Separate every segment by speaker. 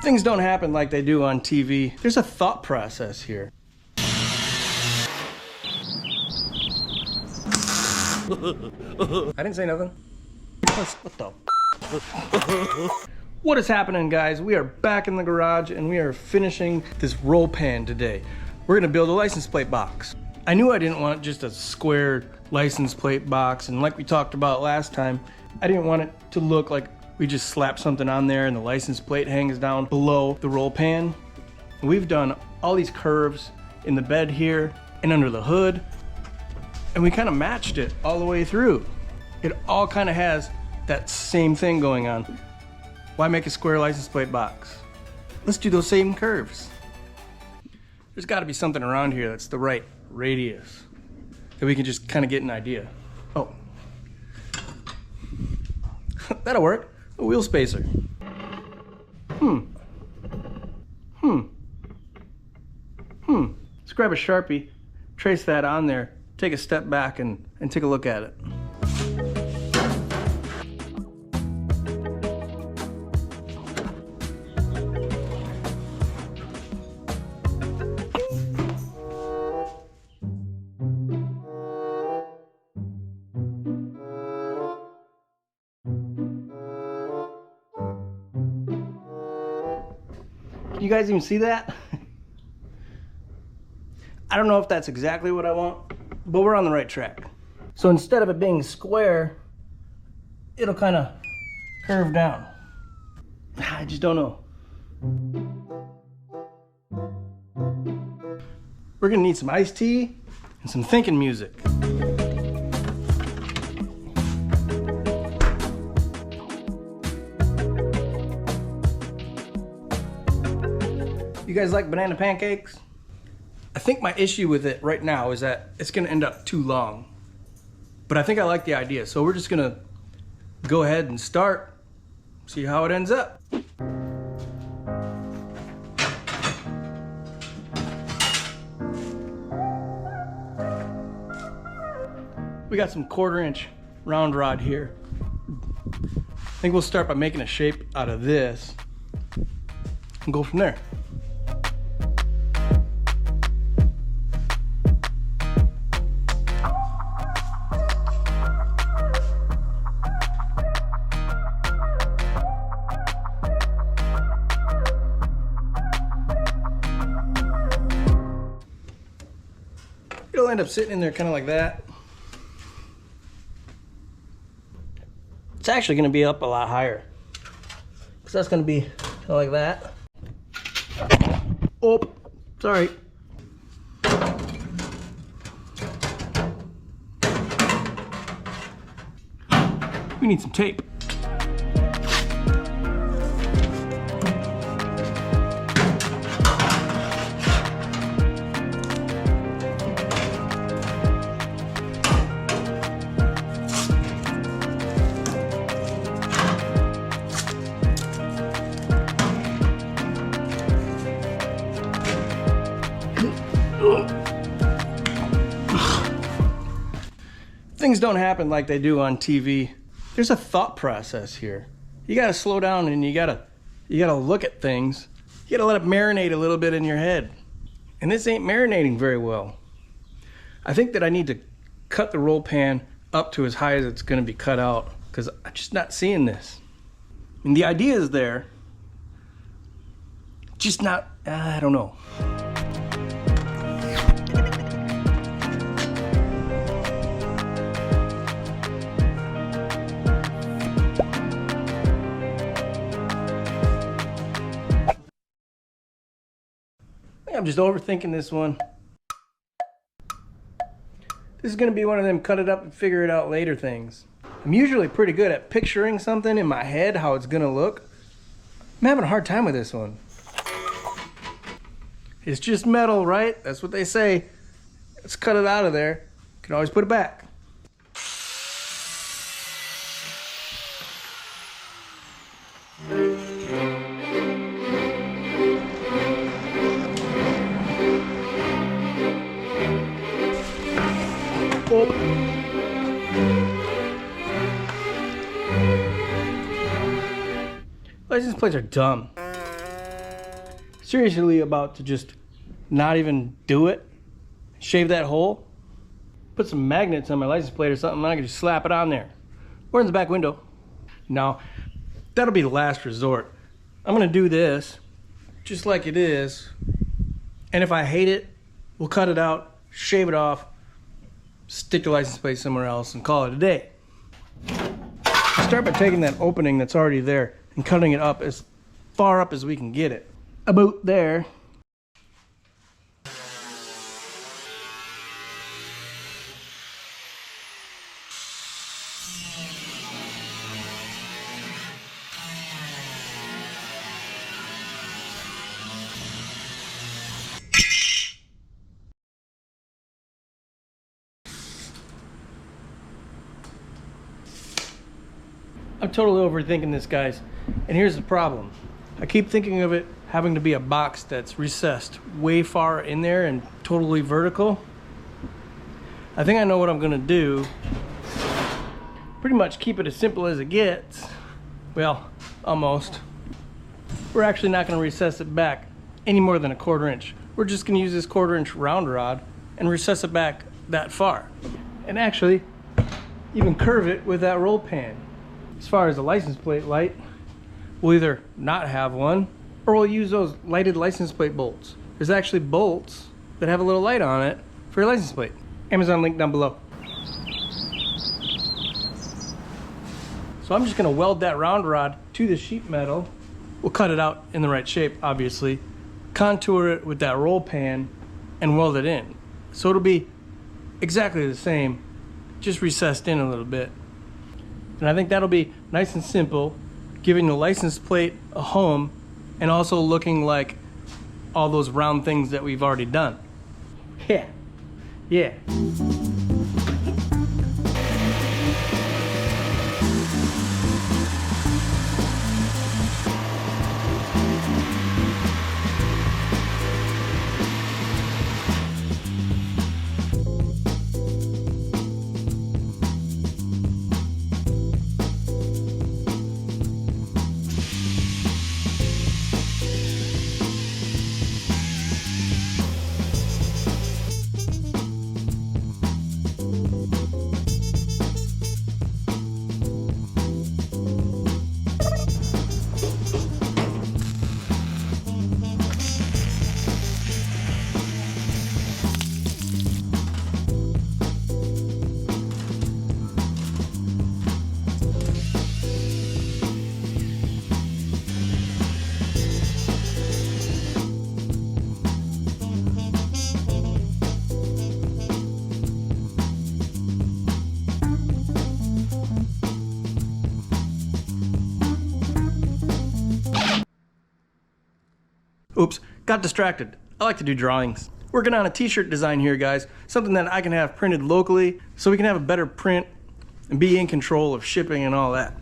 Speaker 1: Things don't happen like they do on TV. There's a thought process here. I didn't say nothing. What the? What is happening, guys? We are back in the garage and we are finishing this roll pan today. We're gonna build a license plate box. I knew I didn't want just a square license plate box, and like we talked about last time, I didn't want it to look like we just slap something on there and the license plate hangs down below the roll pan. We've done all these curves in the bed here and under the hood, and we kind of matched it all the way through. It all kind of has that same thing going on. Why make a square license plate box? Let's do those same curves. There's got to be something around here that's the right radius that we can just kind of get an idea. Oh, that'll work. A wheel spacer. Let's grab a Sharpie, trace that on there, take a step back and take a look at it. You guys even see that? I don't know if that's exactly what I want, but we're on the right track. So instead of it being square, it'll kind of curve down. I just don't know. We're gonna need some iced tea and some thinking music. You guys like banana pancakes? I think my issue with it right now is that it's gonna end up too long. But I think I like the idea, so we're just gonna go ahead and start, see how it ends up. We got some 1/4" round rod here. I think we'll start by making a shape out of this and go from there. It'll end up sitting in there kind of like that. It's actually going to be up a lot higher, because that's going to be kind of like that. Oh, sorry. We need some tape. Things don't happen like they do on TV. There's a thought process here. You gotta slow down and you gotta look at things. You gotta let it marinate a little bit in your head. And this ain't marinating very well. I think that I need to cut the roll pan up to as high as it's gonna be cut out, because I'm just not seeing this. And the idea is there, just not, I don't know. I'm just overthinking this one. This is gonna be one of them cut it up and figure it out later things. I'm usually pretty good at picturing something in my head, how it's gonna look. I'm having a hard time with this one. It's just metal, right? That's what they say. Let's cut it out of there. You can always put it back. Oh. License plates are dumb. seriously about to just not even do it, shave that hole, put some magnets on my license plate or something, and I can just slap it on there. Or in the back window. Now, that'll be the last resort. I'm gonna do this just like it is, and if I hate it, we'll cut it out, shave it off, stick the license plate somewhere else, and call it a day. Start by taking that opening that's already there and cutting it up as far up as we can get it. About there. I'm totally overthinking this, guys, and here's the problem. I keep thinking of it having to be a box that's recessed way far in there and totally vertical. I think I know what I'm gonna do. Pretty much keep it as simple as it gets. Well, almost. We're actually not gonna recess it back any more than a 1/4 inch. We're just gonna use this 1/4 inch round rod and recess it back that far. And actually, even curve it with that roll pan. As far as the license plate light, we'll either not have one, or we'll use those lighted license plate bolts. There's actually bolts that have a little light on it for your license plate. Amazon link down below. So I'm just gonna weld that round rod to the sheet metal. We'll cut it out in the right shape, obviously. Contour it with that roll pan and weld it in. So it'll be exactly the same, just recessed in a little bit. And I think that'll be nice and simple, giving the license plate a home and also looking like all those round things that we've already done. Yeah. Yeah. Oops, got distracted. I like to do drawings. Working on a t-shirt design here, guys. Something that I can have printed locally so we can have a better print and be in control of shipping and all that.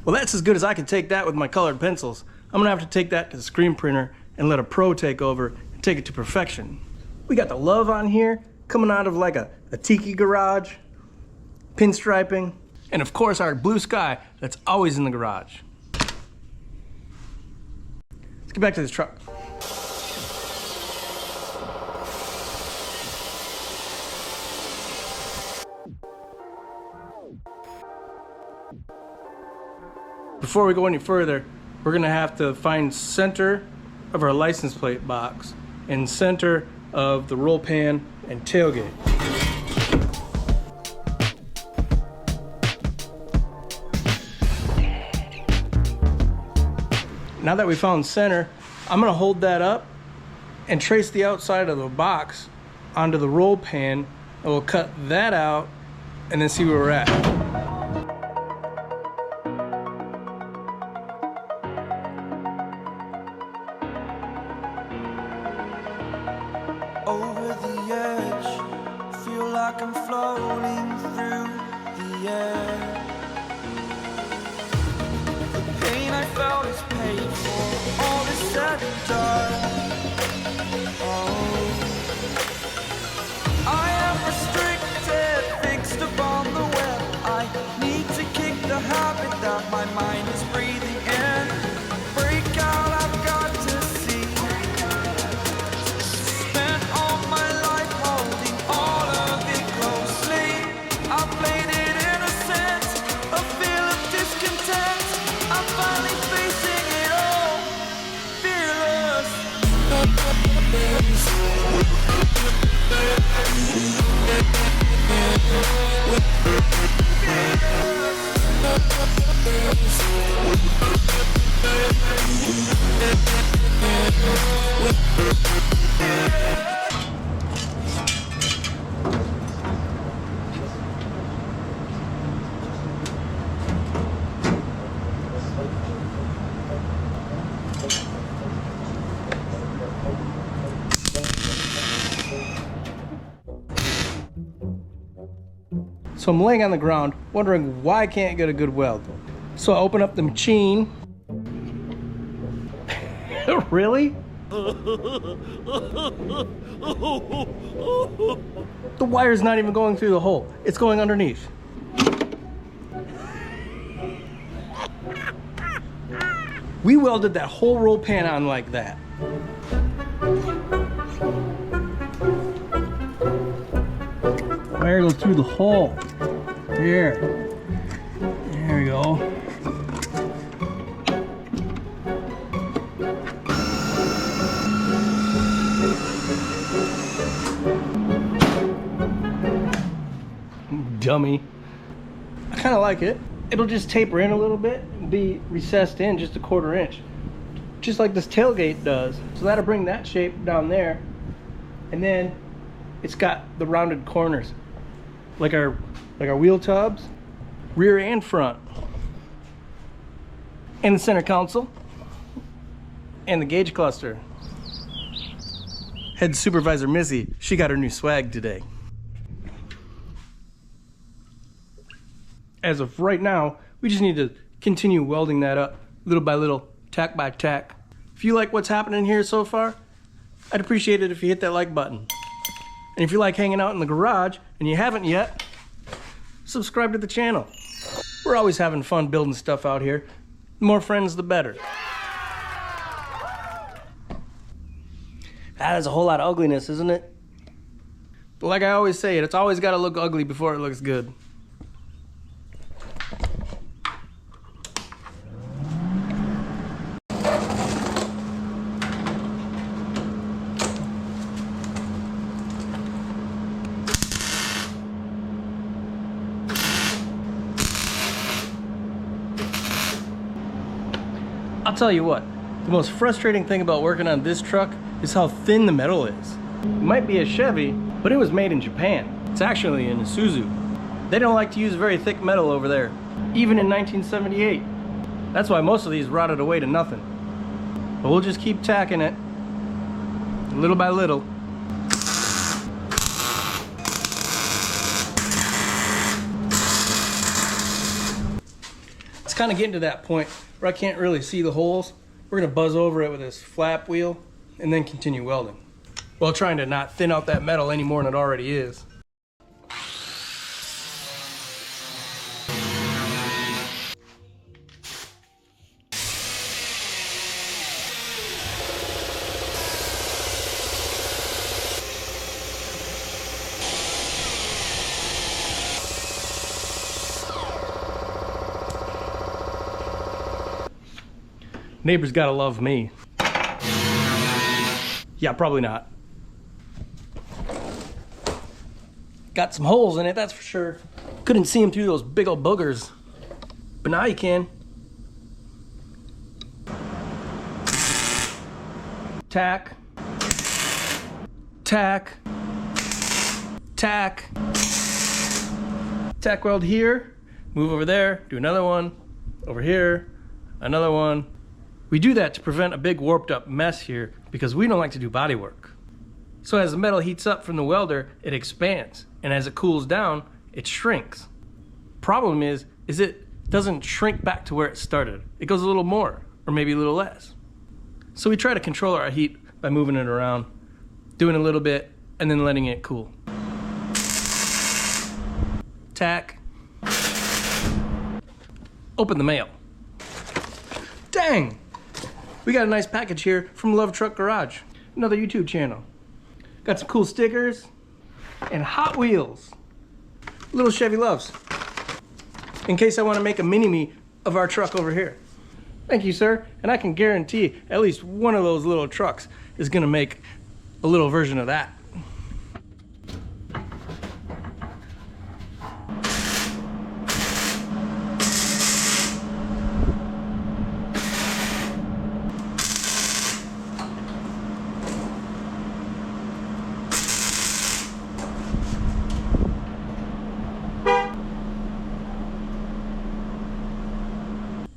Speaker 1: Well, that's as good as I can take that with my colored pencils. I'm gonna have to take that to the screen printer and let a pro take over and take it to perfection. We got the love on here coming out of like a tiki garage, pinstriping, and of course our blue sky that's always in the garage. Let's get back to this truck. Before we go any further, we're gonna have to find center of our license plate box and center of the roll pan and tailgate. Now that we found center, I'm gonna hold that up and trace the outside of the box onto the roll pan, and we'll cut that out and then see where we're at.
Speaker 2: Over the edge, feel like I'm floating through the air. The pain I felt is paid for, all is said and done. Oh, I am restricted, fixed upon the web. I need to kick the habit that my mind is breathing in. Break out, I've got to
Speaker 1: So I'm laying on the ground, wondering why I can't get a good weld. So I open up the machine. Really? The wire's not even going through the hole. It's going underneath. We welded that whole roll pan on like that. Wire goes through the hole. Here. There we go. Dummy. I kind of like it. It'll just taper in a little bit and be recessed in just a 1/4 inch. Just like this tailgate does. So that'll bring that shape down there. And then it's got the rounded corners. Like our wheel tubs, rear and front. And the center console. And the gauge cluster. Head supervisor Missy, she got her new swag today. As of right now, we just need to continue welding that up little by little, tack by tack. If you like what's happening here so far, I'd appreciate it if you hit that like button. And if you like hanging out in the garage and you haven't yet, subscribe to the channel. We're always having fun building stuff out here. The more friends, the better. That is a whole lot of ugliness, isn't it? But like I always say, it's always got to look ugly before it looks good. I'll tell you what, the most frustrating thing about working on this truck is how thin the metal is. It might be a Chevy, but it was made in Japan. It's actually an Isuzu. They don't like to use very thick metal over there, even in 1978. That's why most of these rotted away to nothing. But we'll just keep tacking it, little by little. It's kind of getting to that point where I can't really see the holes. We're gonna buzz over it with this flap wheel and then continue welding, while trying to not thin out that metal any more than it already is. Neighbors gotta love me. Yeah, probably not. Got some holes in it, that's for sure. Couldn't see them through those big old boogers. But now you can. Tack. Tack. Tack. Tack weld here. Move over there. Do another one. Over here. Another one. We do that to prevent a big warped up mess here because we don't like to do body work. So as the metal heats up from the welder, it expands, and as it cools down, it shrinks. Problem is it doesn't shrink back to where it started. It goes a little more, or maybe a little less. So we try to control our heat by moving it around, doing a little bit, and then letting it cool. Tack. Open the mail. Dang! We got a nice package here from Love Truck Garage, another YouTube channel. Got some cool stickers and Hot Wheels. Little Chevy loves. In case I want to make a mini-me of our truck over here. Thank you, sir. And I can guarantee at least one of those little trucks is gonna make a little version of that.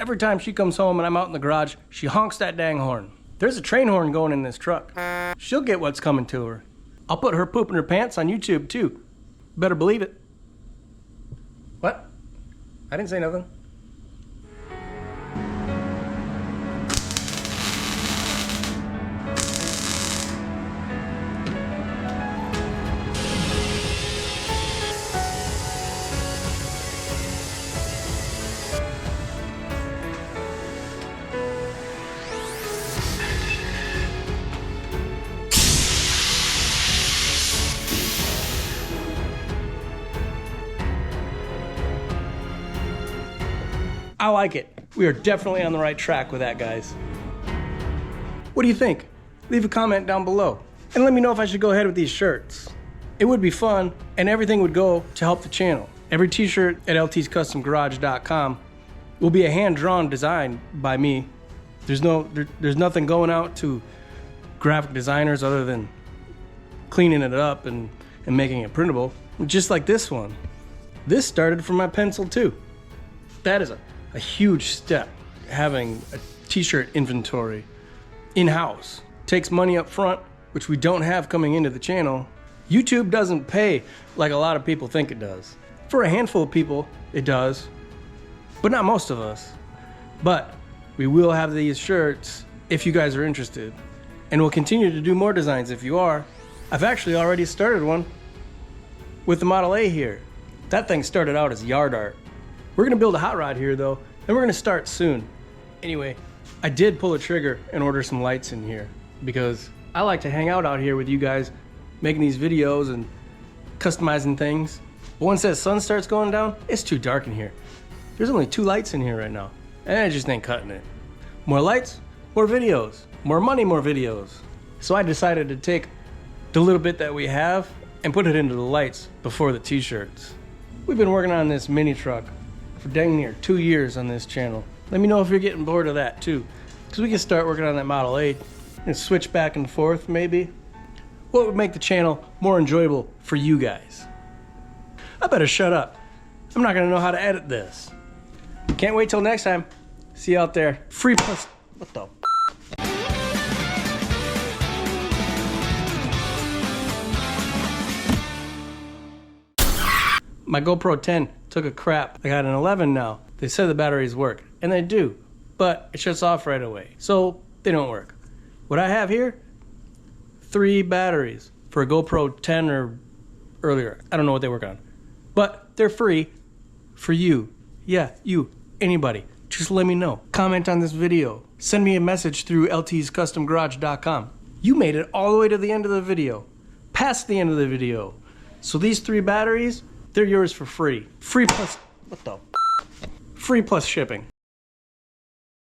Speaker 1: Every time she comes home and I'm out in the garage, she honks that dang horn. There's a train horn going in this truck. She'll get what's coming to her. I'll put her pooping her pants on YouTube too. Better believe it. I didn't say nothing. I like it. We are definitely on the right track with that, guys. What do you think? Leave a comment down below and let me know if I should go ahead with these shirts. It would be fun and everything would go to help the channel. Every t-shirt at ltscustomgarage.com will be a hand-drawn design by me. There's nothing going out to graphic designers other than cleaning it up and making it printable. Just like this one. This started from my pencil too. That is a huge step, having a t-shirt inventory in-house. Takes money up front, which we don't have coming into the channel. YouTube doesn't pay like a lot of people think it does. For a handful of people, it does, but not most of us. But we will have these shirts if you guys are interested, and we'll continue to do more designs if you are. I've actually already started one with the Model A here. That thing started out as yard art. We're gonna build a hot rod here though, and we're gonna start soon. Anyway, I did pull a trigger and order some lights in here because I like to hang out here with you guys, making these videos and customizing things. But once that sun starts going down, it's too dark in here. There's only 2 lights in here right now, and I just ain't cutting it. More lights, more videos. More money, more videos. So I decided to take the little bit that we have and put it into the lights before the t-shirts. We've been working on this mini truck for dang near 2 years on this channel. Let me know if you're getting bored of that too, because we can start working on that Model 8 and switch back and forth maybe. What would make the channel more enjoyable for you guys? I better shut up. I'm not gonna know how to edit this. Can't wait till next time. See you out there. Free plus, what the? My GoPro 10 took a crap. I got an 11 now. They said the batteries work, and they do, but it shuts off right away, so they don't work. What I have here, 3 batteries for a GoPro 10 or earlier. I don't know what they work on, but they're free for you. Yeah, you, anybody. Just let me know. Comment on this video. Send me a message through ltscustomgarage.com. You made it all the way to the end of the video, past the end of the video. So these 3 batteries, they're yours for free. Free plus, what the? Free plus shipping.